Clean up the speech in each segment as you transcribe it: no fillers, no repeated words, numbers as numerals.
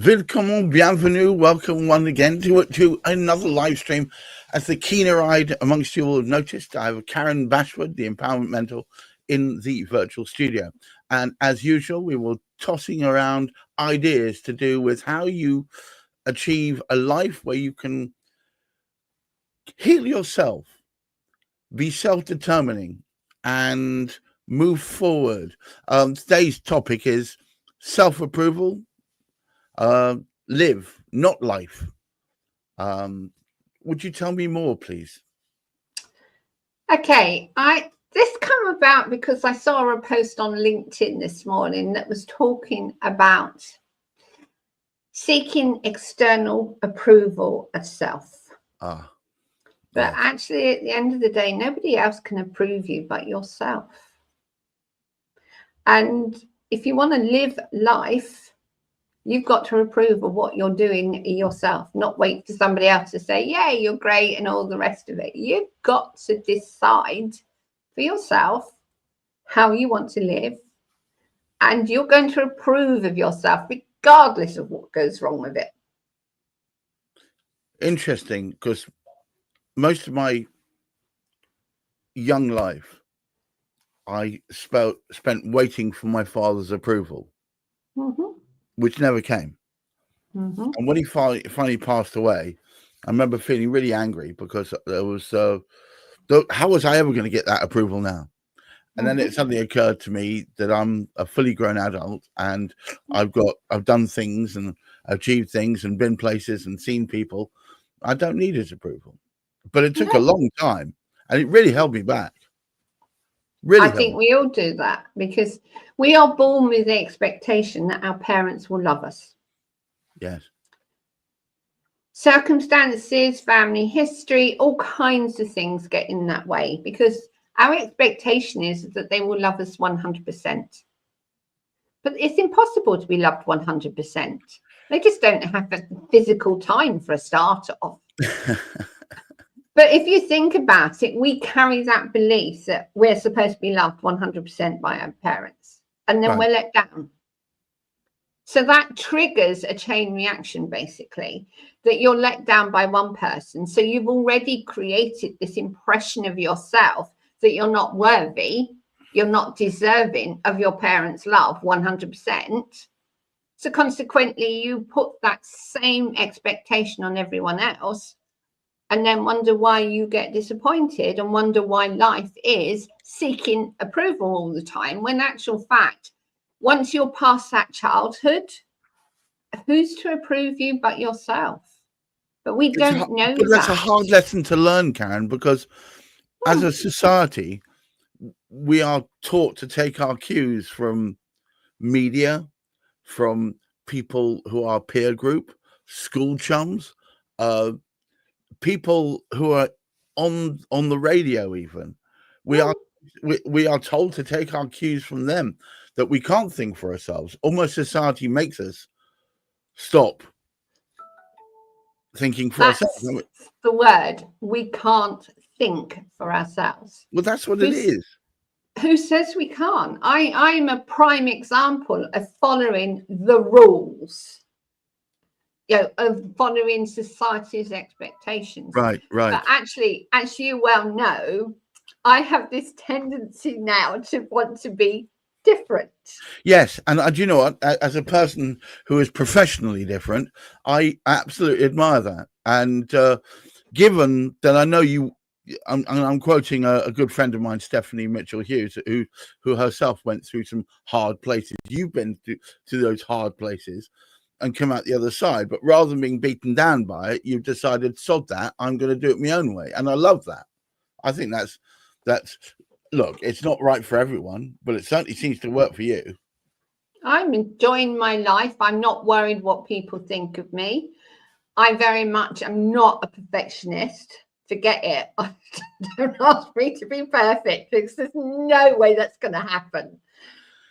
Willkommen, bienvenue, welcome one again to another live stream. As the keener-eyed amongst you will have noticed, I have Karen Bashford, the Empowerment Mentor, in the virtual studio. And as usual, we will tossing around ideas to do with how you achieve a life where you can heal yourself, be self-determining, and move forward. Today's topic is self-approval. Live, not life. Would you tell me more, please? Okay, this come about because I saw a post on LinkedIn this morning that was talking about seeking external approval of self. But actually, at the end of the day, nobody else can approve you but yourself. And if you want to live life, you've got to approve of what you're doing yourself, not wait for somebody else to say, yeah, you're great and all the rest of it. You've got to decide for yourself how you want to live, and you're going to approve of yourself regardless of what goes wrong with it. Interesting, because most of my young life, I spent waiting for my father's approval, which never came. And when he finally passed away, I remember feeling really angry because there was, how was I ever going to get that approval now? And then it suddenly occurred to me that I'm a fully grown adult and I've done things and achieved things and been places and seen people. I don't need his approval. But it took a long time and it really held me back. I think we all do that because we are born with the expectation that our parents will love us. Yes. Circumstances, family history, all kinds of things get in that way because our expectation is that they will love us 100%. But it's impossible to be loved 100%. They just don't have the physical time for a start off. But if you think about it, we carry that belief that we're supposed to be loved 100% by our parents, and then we're let down. So that triggers a chain reaction, basically, that you're let down by one person. So you've already created this impression of yourself that you're not worthy, you're not deserving of your parents' love 100%. So consequently, you put that same expectation on everyone else, and then wonder why you get disappointed and wonder why life is seeking approval all the time, when actual fact, once you're past that childhood, who's to approve you but yourself? But we don't know that. That's a hard lesson to learn, Karen, because as a society, we are taught to take our cues from media, from people who are peer group, school chums, people who are on the radio. Even we are told to take our cues from them, that we can't think for ourselves. Almost society makes us stop thinking for ourselves. The word, we can't think for ourselves. Well, that's what it is. Who says we can't? I'm a prime example of following the rules, of following society's expectations. Right. But actually, as you well know, I have this tendency now to want to be different. Yes, and do you know what? As a person who is professionally different, I absolutely admire that. And given that I know you, I'm quoting a good friend of mine, Stephanie Mitchell-Hughes, who herself went through some hard places. You've been to those hard places and come out the other side, but rather than being beaten down by it, you've decided, sod that, I'm going to do it my own way. And I love that. I think that's look, it's not right for everyone, but it certainly seems to work for you. I'm enjoying my life. I'm not worried what people think of me. I very much am not a perfectionist. Forget it. Don't ask me to be perfect because there's no way that's going to happen.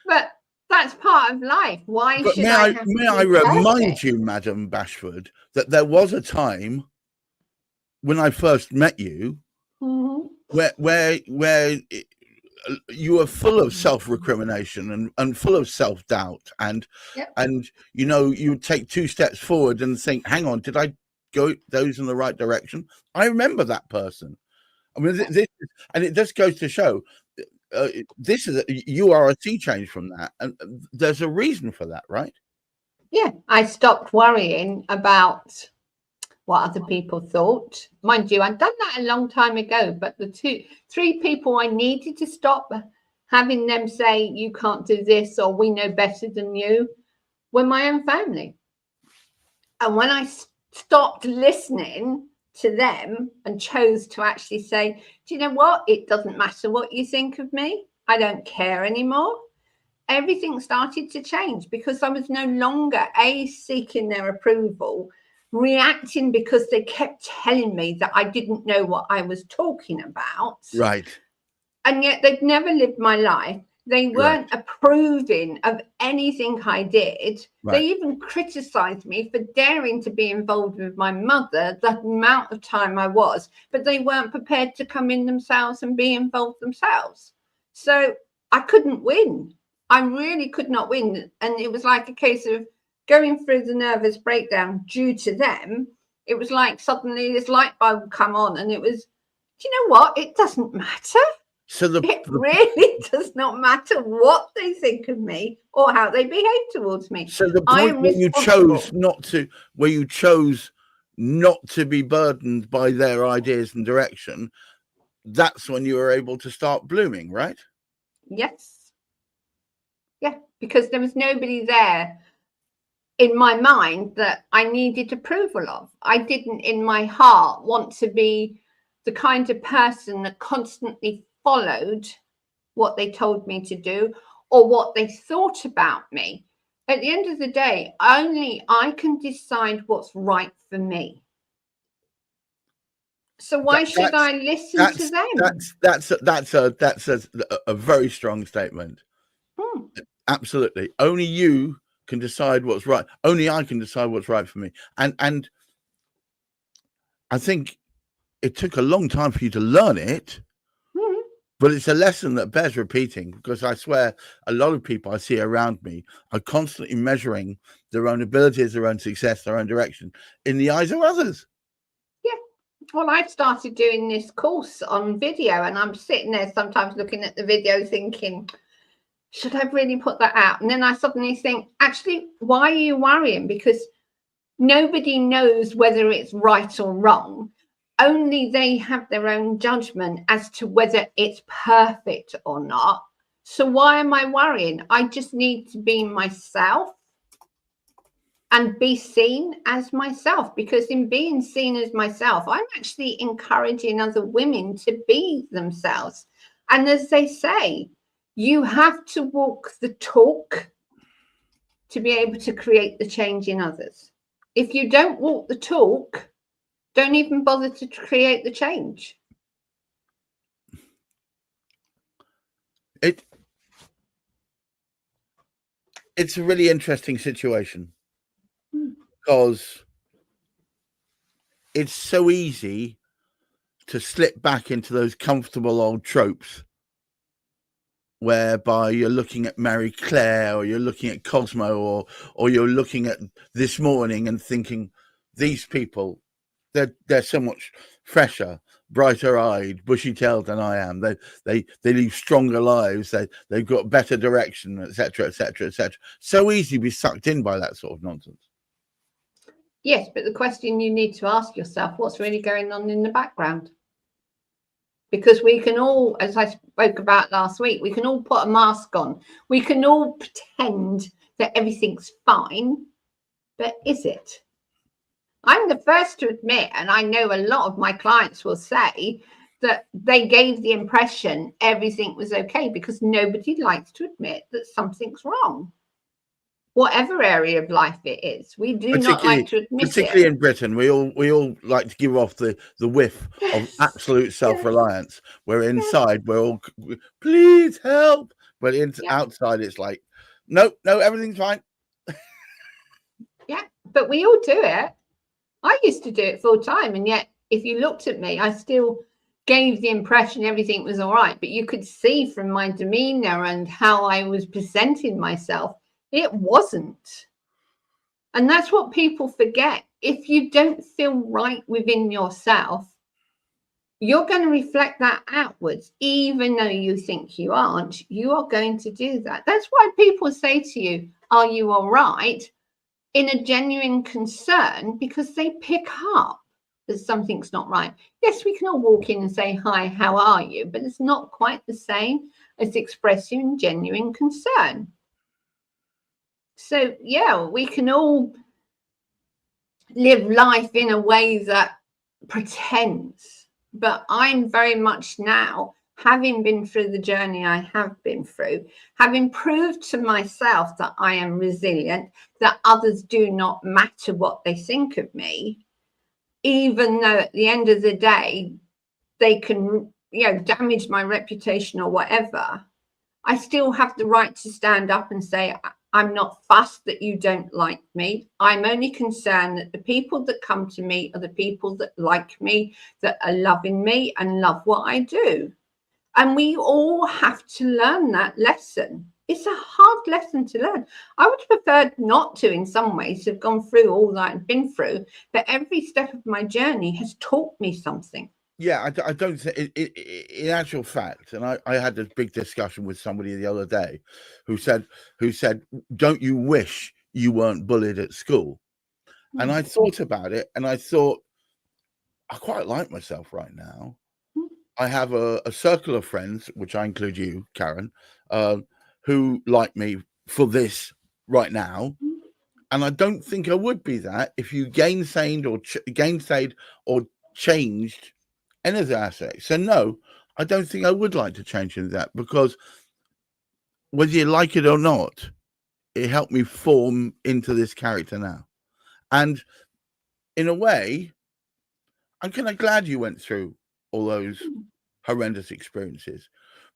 But that's part of life. Why should I have to be I remind you, Madam Bashford, that there was a time when I first met you where you are full of self-recrimination and full of self-doubt, and Yep. and you would take 2 steps forward and think, hang on, did I go those in the right direction? I remember that person. I mean, this and it just goes to show this is you are a sea change from that, and there's a reason for that, right? Yeah, I stopped worrying about what other people thought. Mind you, I'd done that a long time ago, but the 3 people I needed to stop having them say you can't do this or we know better than you were my own family. And when I stopped listening to them and chose to actually say, do you know what? It doesn't matter what you think of me. I don't care anymore. Everything started to change because I was no longer seeking their approval, reacting because they kept telling me that I didn't know what I was talking about. Right. And yet they'd never lived my life. They weren't approving of anything I did. They even criticized me for daring to be involved with my mother, the amount of time I was, but they weren't prepared to come in themselves and be involved themselves. So I couldn't win. I really could not win. And it was like a case of going through the nervous breakdown due to them. It was like suddenly this light bulb would come on and it was, do you know what? It doesn't matter. So it really does not matter what they think of me or how they behave towards me. So the point where you chose not to be burdened by their ideas and direction, that's when you were able to start blooming, right? Yes. Yeah, because there was nobody there in my mind that I needed approval of. I didn't in my heart want to be the kind of person that constantly followed what they told me to do or what they thought about me. At the end of the day, only I can decide what's right for me. So why should I listen to them? That's a very strong statement. Absolutely. Only you can decide what's right. Only I can decide what's right for me. And I think it took a long time for you to learn it. But it's a lesson that bears repeating, because I swear a lot of people I see around me are constantly measuring their own abilities, their own success, their own direction in the eyes of others. Yeah. Well, I started doing this course on video and I'm sitting there sometimes looking at the video thinking, should I really put that out? And then I suddenly think, actually, why are you worrying? Because nobody knows whether it's right or wrong. Only they have their own judgment as to whether it's perfect or not. So why am I worrying? I just need to be myself and be seen as myself, because in being seen as myself, I'm actually encouraging other women to be themselves. And as they say, you have to walk the talk to be able to create the change in others. If you don't walk the talk, don't even bother to create the change. It's a really interesting situation because it's so easy to slip back into those comfortable old tropes whereby you're looking at Marie Claire or you're looking at Cosmo or you're looking at This Morning and thinking, these people, they're so much fresher, brighter-eyed, bushy-tailed than I am. They live stronger lives. They've got better direction, etc., etc., etc. So easy to be sucked in by that sort of nonsense. Yes, but the question you need to ask yourself, what's really going on in the background? Because we can all, as I spoke about last week, we can all put a mask on. We can all pretend that everything's fine, but is it? I'm the first to admit, and I know a lot of my clients will say that they gave the impression everything was okay because nobody likes to admit that something's wrong. Whatever area of life it is, we do not like to admit it. Particularly in Britain, we all like to give off the whiff of absolute self-reliance. Where inside we're all, please help, but outside it's like, no, everything's fine. Yeah, but we all do it. I used to do it full time, and yet if you looked at me, I still gave the impression everything was all right, but you could see from my demeanor and how I was presenting myself, it wasn't. And that's what people forget. If you don't feel right within yourself, you're going to reflect that outwards. Even though you think you aren't, you are going to do that. That's why people say to you, are you all right? In a genuine concern, because they pick up that something's not right. Yes, we can all walk in and say, hi, how are you? But it's not quite the same as expressing genuine concern. So, yeah, we can all live life in a way that pretends. But I'm very much now, having been through the journey I have been through, having proved to myself that I am resilient, that others do not matter what they think of me, even though at the end of the day, they can, damage my reputation or whatever. I still have the right to stand up and say, I'm not fussed that you don't like me. I'm only concerned that the people that come to me are the people that like me, that are loving me and love what I do. And we all have to learn that lesson. It's a hard lesson to learn. I would have preferred not to, in some ways, have gone through all that I've been through. But every step of my journey has taught me something. Yeah, I don't think, in actual fact, and I had this big discussion with somebody the other day who said, don't you wish you weren't bullied at school? And I thought about it, and I thought, I quite like myself right now. I have a circle of friends, which I include you, Karen, who like me for this right now. And I don't think I would be that if you gainsaid or changed any of the aspects. So no, I don't think I would like to change any of that, because whether you like it or not, it helped me form into this character now. And in a way, I'm kind of glad you went through all those horrendous experiences,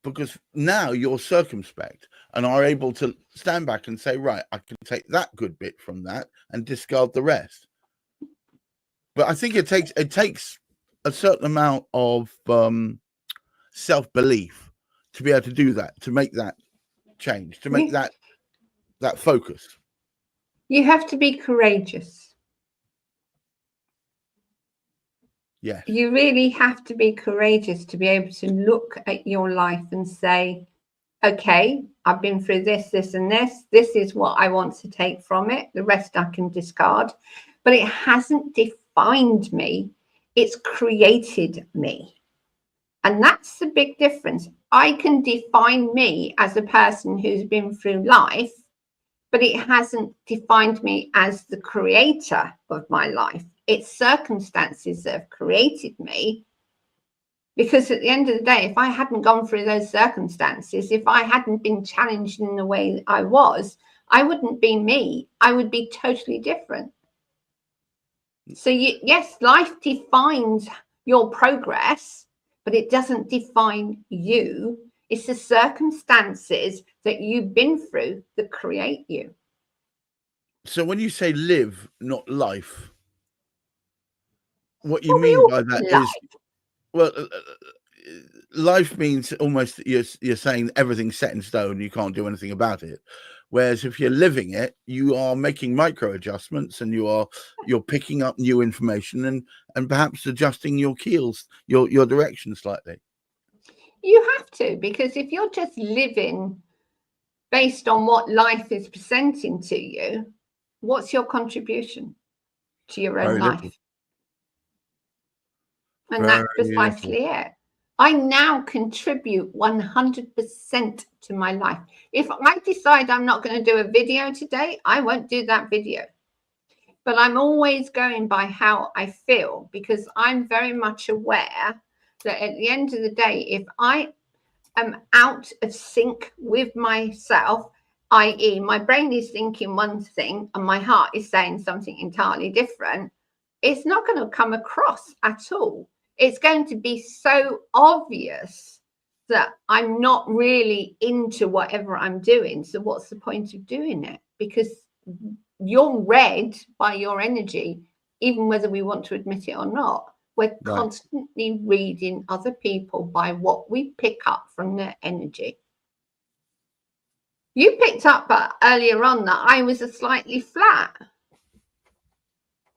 because now you're circumspect and are able to stand back and say, right, I can take that good bit from that and discard the rest. But I think it takes a certain amount of self-belief to be able to do that, to make that change, to make that focus. You have to be courageous. Yes. You really have to be courageous to be able to look at your life and say, okay, I've been through this, this, and this. This is what I want to take from it. The rest I can discard. But it hasn't defined me. It's created me. And that's the big difference. I can define me as a person who's been through life, but it hasn't defined me as the creator of my life. It's circumstances that have created me. Because at the end of the day, if I hadn't gone through those circumstances, if I hadn't been challenged in the way I was, I wouldn't be me. I would be totally different. So yes, life defines your progress, but it doesn't define you. It's the circumstances that you've been through that create you. So when you say live, not life, what you mean by that is, well, life means almost you're saying everything's set in stone, you can't do anything about it. Whereas if you're living it, you are making micro adjustments, and you're picking up new information and perhaps adjusting your keels, your direction slightly. You have to, because if you're just living based on what life is presenting to you, what's your contribution to your own life? And that's precisely it. I now contribute 100% to my life. If I decide I'm not going to do a video today, I won't do that video. But I'm always going by how I feel, because I'm very much aware that at the end of the day, if I am out of sync with myself, i.e. my brain is thinking one thing and my heart is saying something entirely different, it's not going to come across at all. It's going to be so obvious that I'm not really into whatever I'm doing. So what's the point of doing it? Because you're read by your energy, even whether we want to admit it or not. We're Right. constantly reading other people by what we pick up from their energy. You picked up earlier on that I was a slightly flat.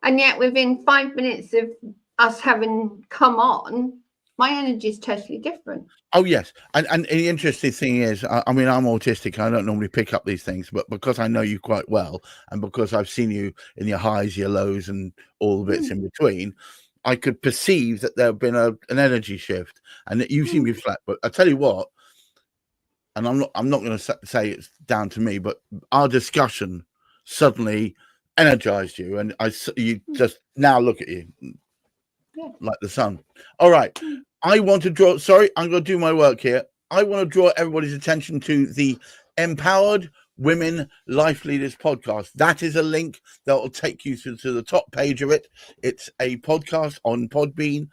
And yet within 5 minutes of us having come on, my energy is totally different. Oh, yes. And the interesting thing is, I mean, I'm autistic. I don't normally pick up these things, but because I know you quite well, and because I've seen you in your highs, your lows, and all the bits in between, I could perceive that there had been an energy shift, and that you seem to be flat. But I tell you what, and I'm not going to say it's down to me, but our discussion suddenly energized you, and you just now look at you like the sun. All right. I want to draw, sorry, I'm going to do my work here. I want to draw everybody's attention to the Empowered Women Life Leaders podcast. That is a link that will take you to the top page of it. It's a podcast on Podbean.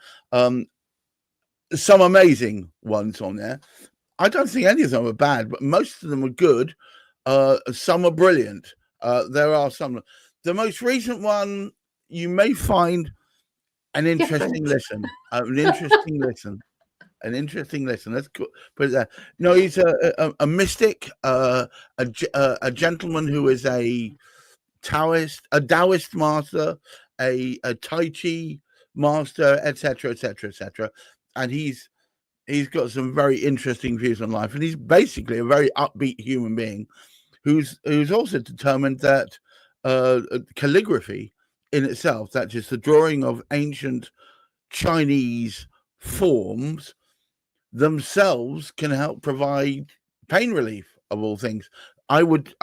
Some amazing ones on there. I don't think any of them are bad, but most of them are good. Some are brilliant. There are some. The most recent one, you may find an interesting listen. An interesting listen. Let's put it there. No, he's a mystic, a gentleman who is a Taoist, a Taoist master, a Tai Chi master, etc., etc., etc. And he's got some very interesting views on life, and he's basically a very upbeat human being who's also determined that calligraphy in itself, that is the drawing of ancient Chinese forms, themselves can help provide pain relief, of all things. I would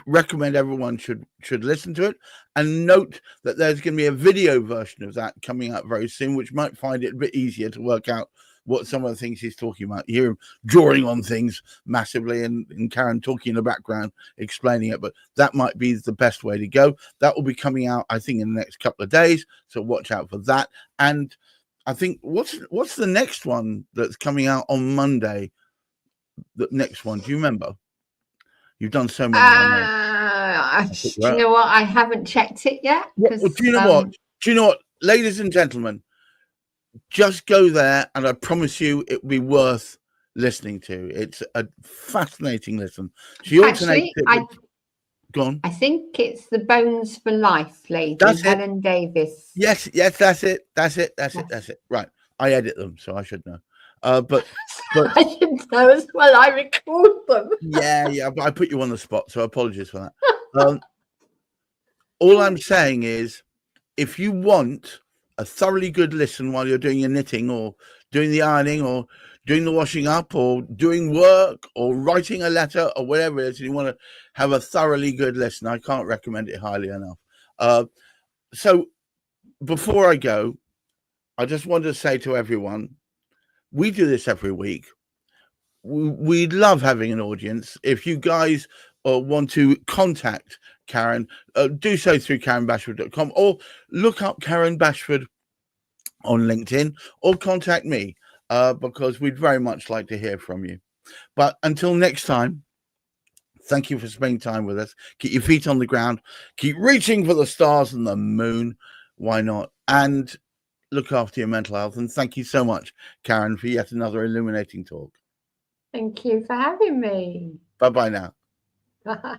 recommend everyone should listen to it, and note that there's going to be a video version of that coming out very soon, which might find it a bit easier to work out what some of the things he's talking about. You hear him drawing on things massively, and Karen talking in the background explaining it, but that might be the best way to go. That will be coming out, I think, in the next couple of days, so watch out for that. And I think what's the next one that's coming out on Monday? The next one, do you remember? You've done so many. Do you know what? I haven't checked it yet. Well, do you know what? Do you know what, ladies and gentlemen? Just go there, and I promise you, it will be worth listening to. It's a fascinating listen. She alternates it. Go on. I think it's The Bones for Life, lady. That's Helen Davis. Yes, that's it. Right. I edit them, so I should know. But I should know as well. I record them. yeah. But I put you on the spot, so apologies for that. All I'm saying is, if you want a thoroughly good listen while you're doing your knitting, or doing the ironing, or doing the washing up, or doing work, or writing a letter, or whatever it is, and you want to have a thoroughly good listen, I can't recommend it highly enough. So before I go, I just wanted to say to everyone, we do this every week. We love having an audience. If you guys want to contact Karen, do so through KarenBashford.com, or look up Karen Bashford on LinkedIn, or contact me, because we'd very much like to hear from you. But until next time, thank you for spending time with us. Keep your feet on the ground. Keep reaching for the stars and the moon. Why not? And look after your mental health. And thank you so much, Karen, for yet another illuminating talk. Thank you for having me. Bye-bye now. Bye.